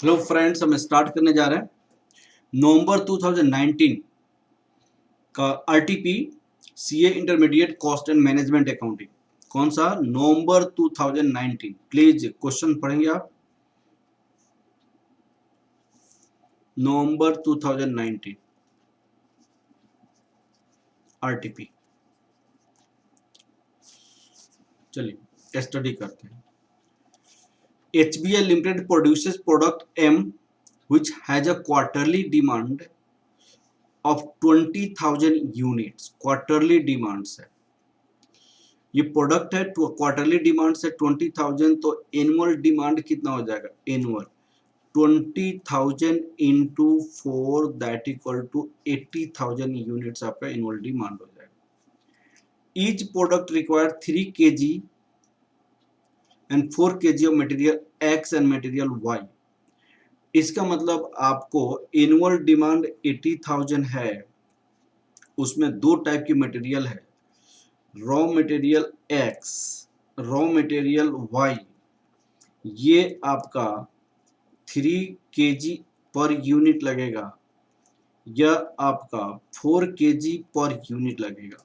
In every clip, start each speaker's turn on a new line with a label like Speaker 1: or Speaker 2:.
Speaker 1: Hello friends, हम start करने जा रहे हैं नवंबर 2019 का RTP CA intermediate cost and management accounting. कौन सा? नवंबर 2019। प्लीज क्वेश्चन पढ़ेंगे आप। नवंबर 2019 आरटीपी। चलिए स्टडी करते हैं। HBL Limited produces product M which has a quarterly demand of 20,000 units। Quarterly demands है, ये प्रोडक्ट है क्वार्टरली डिमांड से 20,000, तो एनुअल डिमांड कितना हो जाएगा? Annual 20,000 into 4 that equal to 80,000 units आपका एनुअल डिमांड हो जाएगा। Each product require 3 kg and 4 kg of material x and material y. इसका मतलब आपको एनुअल डिमांड 80,000 है, उसमें दो टाइप की मटेरियल है, raw material x, raw material y. ये आपका 3 kg पर यूनिट लगेगा या आपका 4 kg पर यूनिट लगेगा।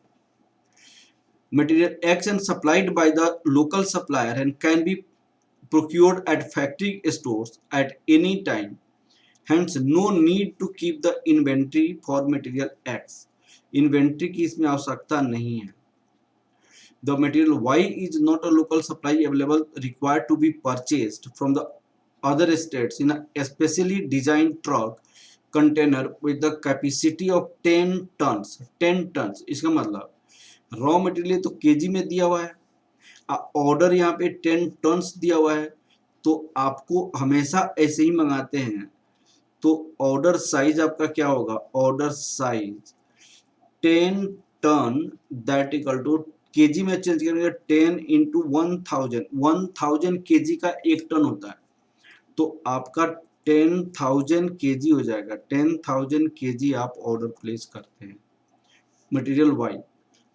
Speaker 1: Material x and supplied by the local supplier and can be procured at factory stores at any time, hence no need to keep the inventory for material X। Inventory की इसमें आवश्यकता नहीं है। The material Y is not a local supply available, required to be purchased from the other states in a specially designed truck container with the capacity of 10 tons। 10 tons इसका मतलब raw material तो KG में दिया हुआ है, order यहाँ पे 10 turns दिया हुआ है, तो आपको हमेशा ऐसे ही मंगाते हैं। तो ऑर्डर साइज आपका क्या होगा? Order size 10 ton that equal to KG में चेंज करेंगे 10 इंटू 1000। 1000 केजी का 1 टन होता है, तो आपका 10,000 केजी हो जाएगा। 10,000 केजी आप ऑर्डर प्लेस करते हैं मटेरियल वाई,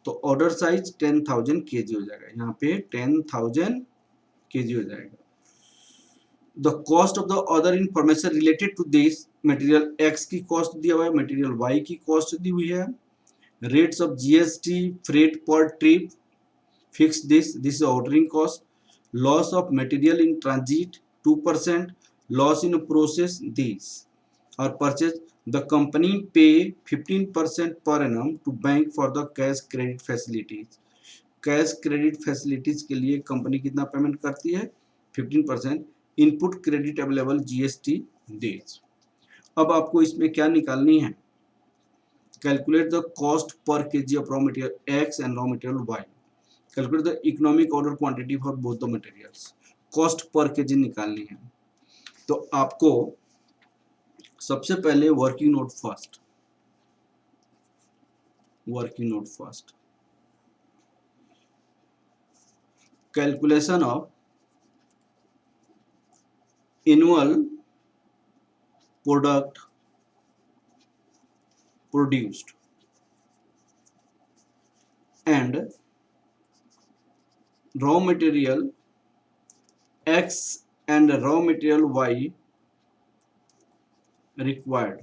Speaker 1: तो ऑर्डर साइज 10,000 केजी हो जाएगा। यहाँ पे 10,000 केजी हो जाएगा। The cost of the other information related to this, material x की कॉस्ट दिया हुआ है, मटेरियल वाई की कॉस्ट दी हुई है। Rates of GST, freight per trip, fix this is ordering cost. Loss of material in transit 2%, loss in process this और purchase. The company pay 15% per annum to bank for the cash credit facilities। Cash credit facilities के लिए company कितना payment करती है? 15%। Input credit available GST days. अब आपको इसमें क्या निकालनी है? Calculate the cost per KG of raw material x and raw material y. Calculate the economic order quantity for both the materials. Cost per KG निकालनी है, तो आपको सबसे पहले working note first, working note first, calculation of annual product produced and raw material x and raw material y required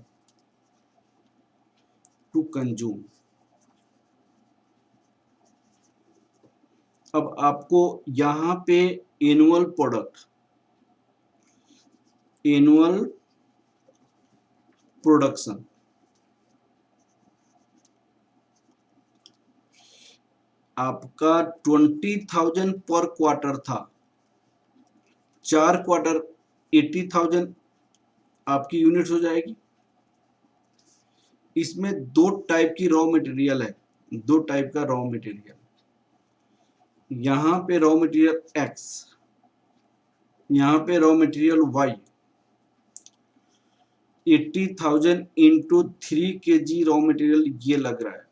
Speaker 1: to consume। अब आपको यहां पे एनुअल प्रोडक्ट, एनुअल प्रोडक्शन, आपका 20,000 पर क्वार्टर था, 4 क्वार्टर 80,000 आपकी यूनिट्स हो जाएगी। इसमें दो टाइप की रॉ मटेरियल है, दो टाइप का रॉ मटेरियल। यहां पे रॉ मटेरियल एक्स, यहां पे raw material y. 80,000 into 3 kg raw material ये लग रहा है।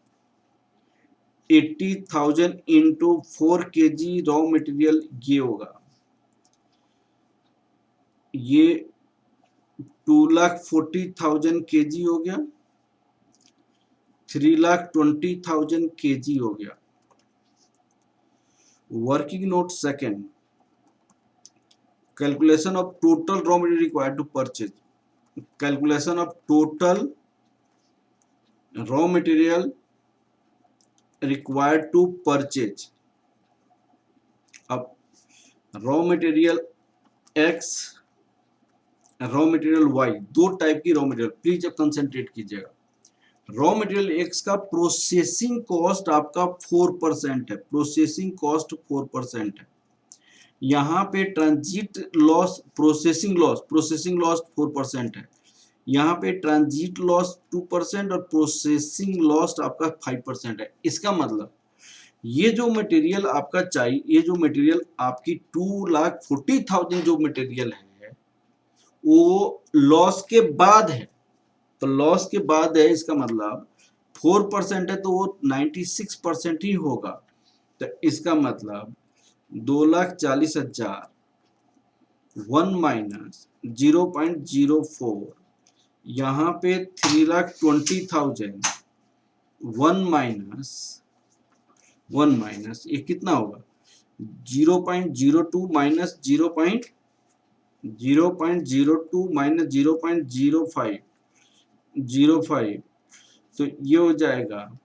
Speaker 1: 80,000 इंटू 4 kg रॉ मटेरियल ये होगा, ये 2,40,000 kg हो गया, 3,20,000 kg हो गया। Working note second, calculation of total raw material required to purchase, calculation of total raw material required to purchase. अब raw material x, raw material Y, दो type की रॉ मटेरियल, प्लीज अब concentrate कीजिएगा। Raw material X का processing cost आपका 4% है, processing cost 4% है। यहाँ पे ट्रांजिट लॉस, प्रोसेसिंग लॉस 4% है। यहाँ पे ट्रांजिट लॉस 2% और प्रोसेसिंग लॉस आपका 5% है। इसका मतलब ये जो मटेरियल आपका चाहिए, ये जो मटेरियल आपकी 2,40,000 जो मटेरियल है वो लॉस के बाद है, तो लॉस के बाद है, इसका मतलब 4% है तो वो 96% ही होगा। तो इसका मतलब 2,40,000 1 माइनस 0.04, यहाँ पे 3,20,000 1 माइनस ये कितना होगा 0.02 माइनस 0.02 माइनस 0.05, तो ये हो जाएगा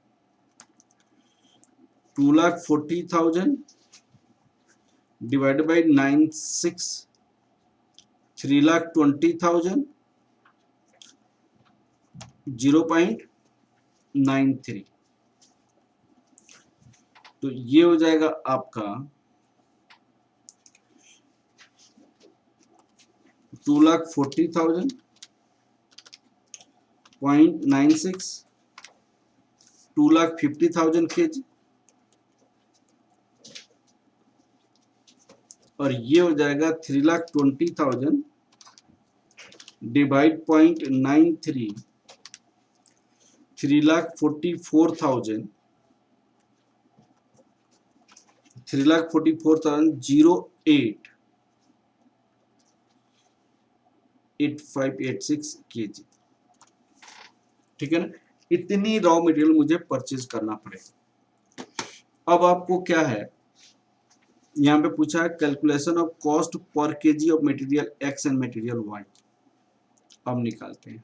Speaker 1: 2,40,000 डिवाइडेड बाई 96, 3,20,000 0.93, तो ये हो जाएगा आपका 2,40,000 0.96, 2,50,000 kg, और ये हो जाएगा 3,20,000 डिवाइड 0.93, 3,44,000 0.8586 kg। ठीक है ना, इतनी रॉ मटेरियल मुझे परचेज करना पड़ेगा। अब आपको क्या है, यहाँ पे पूछा है calculation of cost per KG of material x and material y. अब निकालते हैं।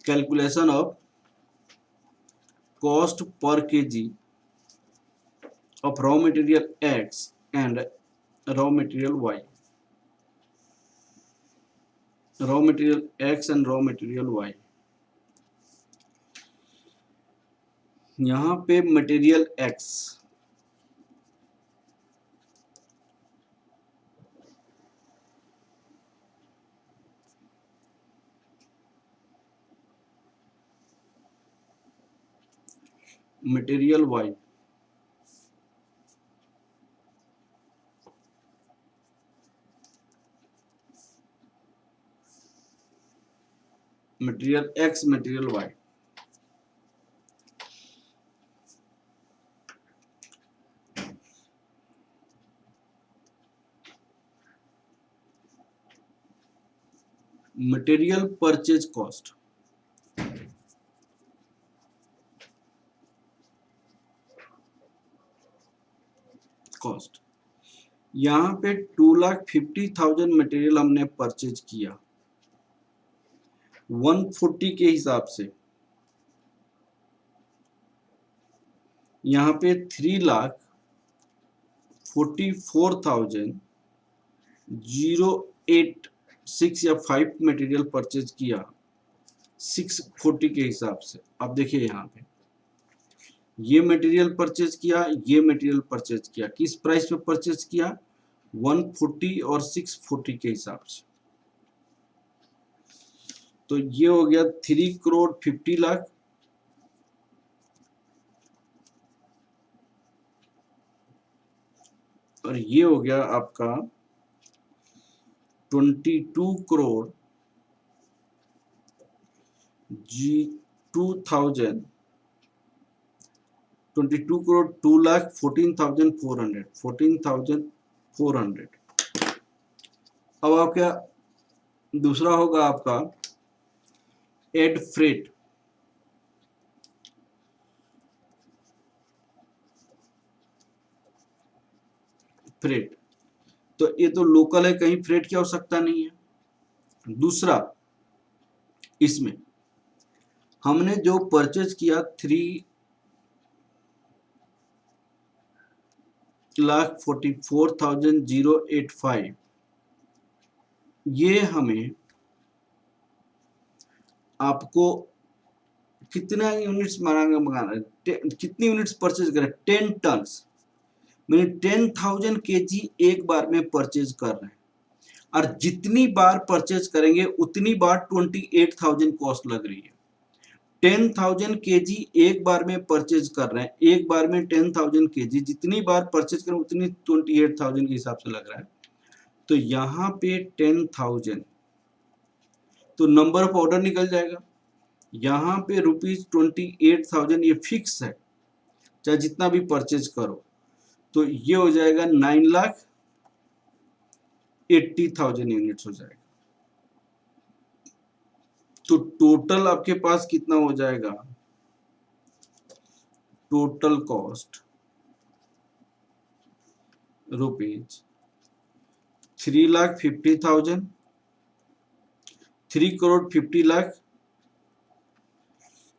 Speaker 1: Calculation of cost per KG of raw material x and raw material y, raw material x and raw material y. यहाँ पे material x, material y, material x, material y. Material purchase cost, यहाँ पे 2,50,000 material हमने purchase किया 140 के हिसाब से। यहाँ पे 3,44,086 या 5 मटेरियल परचेज किया 640 के हिसाब से। अब देखिए यहाँ पे ये मटेरियल परचेज किया, ये मटेरियल परचेज किया, किस प्राइस पे परचेज किया 140 और 640 के हिसाब से। तो ये हो गया 3,50,00,000 और ये हो गया आपका 22,02,000 14,400। अब आप क्या, दूसरा होगा आपका एड फ्रेट। फ्रेट, तो ये तो लोकल है, कहीं फ्रेट की आवश्यकता नहीं है। दूसरा, इसमें हमने जो परचेज किया 3,44,085, ये हमें आपको कितना यूनिट्स मंगाना है, कितनी यूनिट्स परचेज करें, 10 टन्स, मैंने 10,000 केजी एक बार में परचेज कर रहे हैं, और जितनी बार परचेज करेंगे उतनी बार 28,000 कॉस्ट लग रही है। 10,000 केजी एक बार में परचेज कर रहे हैं, एक बार में 10,000 केजी, जितनी बार परचेज करें उतनी 28,000 के हिसाब से लग रहा है। तो यहाँ पे 10,000, तो नंबर ऑफ ऑर्डर निकल जाएगा। यहाँ पे ₹28,000 ये फिक्स है, चाहे जितना भी परचेज करो, तो ये हो जाएगा 9,80,000 यूनिट्स हो जाएगा। तो टोटल आपके पास कितना हो जाएगा, टोटल कॉस्ट रुपीज 3,50,000, 3,50,00,000,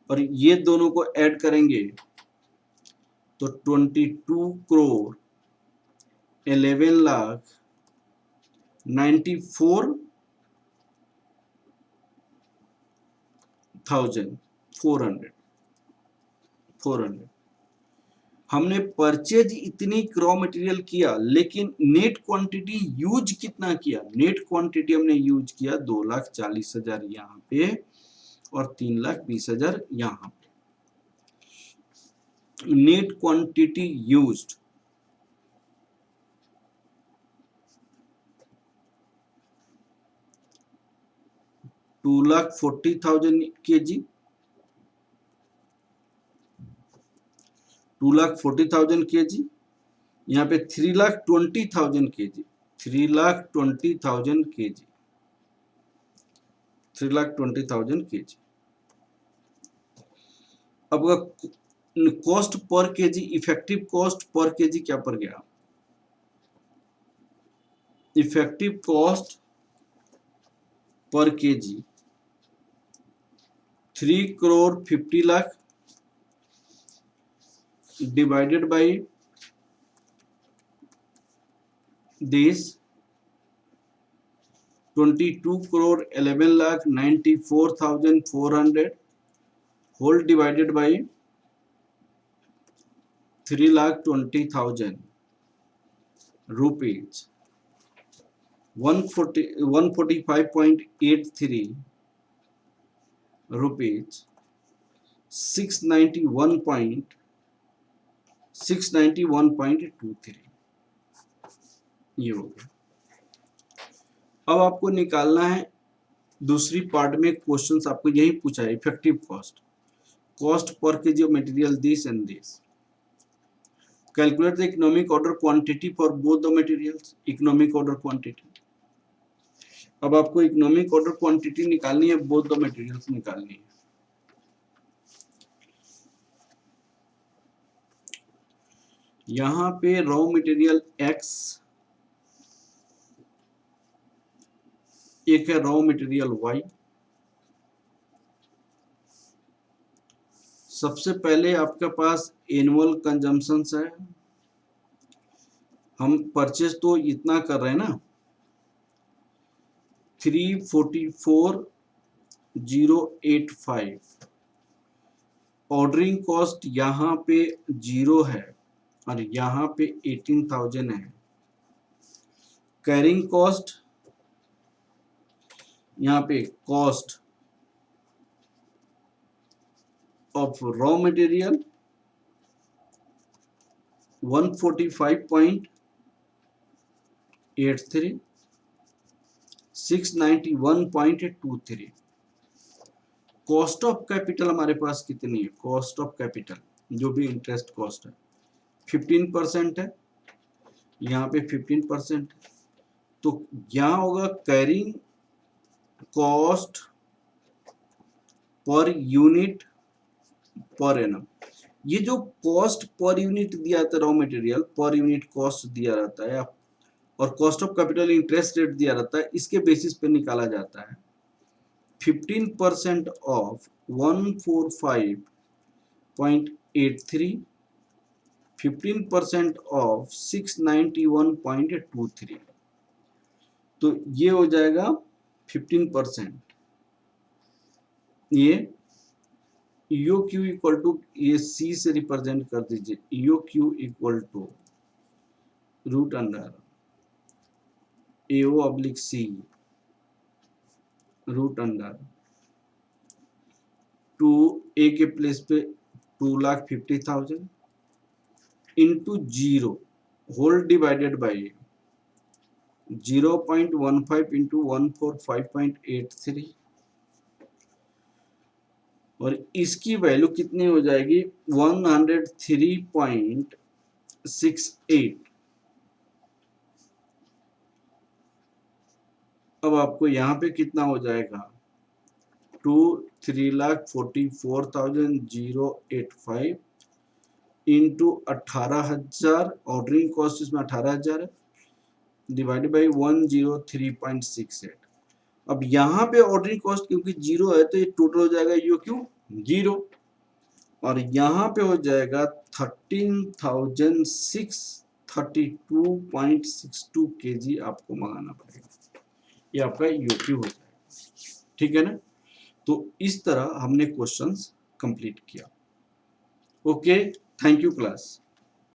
Speaker 1: और ये दोनों को ऐड करेंगे तो 22,11,94,400। हमने परचेज इतनी रॉ मटेरियल किया, लेकिन नेट क्वांटिटी यूज कितना किया, नेट क्वांटिटी हमने यूज किया 2,40,000 यहाँ पे और 3,20,000 यहाँ पे। Net quantity used 2,40,000 kg, 2,40,000 kg, यहाँ पे 3,20,000 kg, 3,20,000 kg, 3,20,000 kg। अब cost per KG, effective cost per KG क्या पर गया, effective cost per KG 3,50,00,000 divided by this 22,11,94,400 whole divided by 3,20,000 rupees, 145.83 rupees, 691.23, ये हो गया। अब आपको निकालना है दूसरी पार्ट में, क्वेश्चंस आपको यही पूछा है, effective cost, cost per KG of material this and this, calculate the economic order quantity for both the materials, economic order quantity. अब आपको इकोनॉमिक ऑर्डर क्वांटिटी निकालनी है, बोथ द मटेरियल्स निकालनी है। यहाँ पे रॉ मटेरियल एक्स, एक है रॉ मटेरियल वाई। सबसे पहले आपके पास एनुअल कंजम्पशंस है, हम परचेज तो इतना कर रहे हैं ना, 344,085, ऑर्डरिंग कॉस्ट यहाँ पे 0 है और यहाँ पे 18,000 है। कैरिंग कॉस्ट, यहाँ पे cost of raw material 145.83, 691.23। Cost of capital हमारे पास कितनी है, कॉस्ट ऑफ कैपिटल जो भी इंटरेस्ट कॉस्ट है 15% है, यहाँ पे 15%, तो यहाँ होगा carrying cost per unit per annum. ये जो कॉस्ट पर यूनिट दिया जाता है raw material per unit cost दिया रहता है और cost of capital interest rate दिया रहता है, इसके बेसिस पे निकाला जाता है 15% ऑफ 145.83, 15% ऑफ 691.23, तो ये हो जाएगा 15%। ये ईओ क्यू इक्वल टू, ये सी से रिप्रेजेंट कर दीजिए, E O Q equal to root under A O oblique C root under 2 A के प्लेस पे 2,50,000 into 0 whole divided by 0.15 into 145.83, और इसकी वैल्यू कितनी हो जाएगी 103.68। अब आपको यहाँ पे कितना हो जाएगा 3,44,085 इंटू 18,000, ऑर्डरिंग कॉस्ट इसमें 18,000 है, डिवाइडेड बाई 103.68। अब यहाँ पे ऑर्डरिंग कॉस्ट क्योंकि जीरो है तो ये टोटल हो जाएगा यो क्यों 0, और यहाँ पे हो जाएगा 13,632.62 kg आपको मंगाना पड़ेगा, ये आपका यूक्यू हो जाएगा। ठीक है ना, तो इस तरह हमने क्वेश्चंस कंप्लीट किया। Okay, thank you class.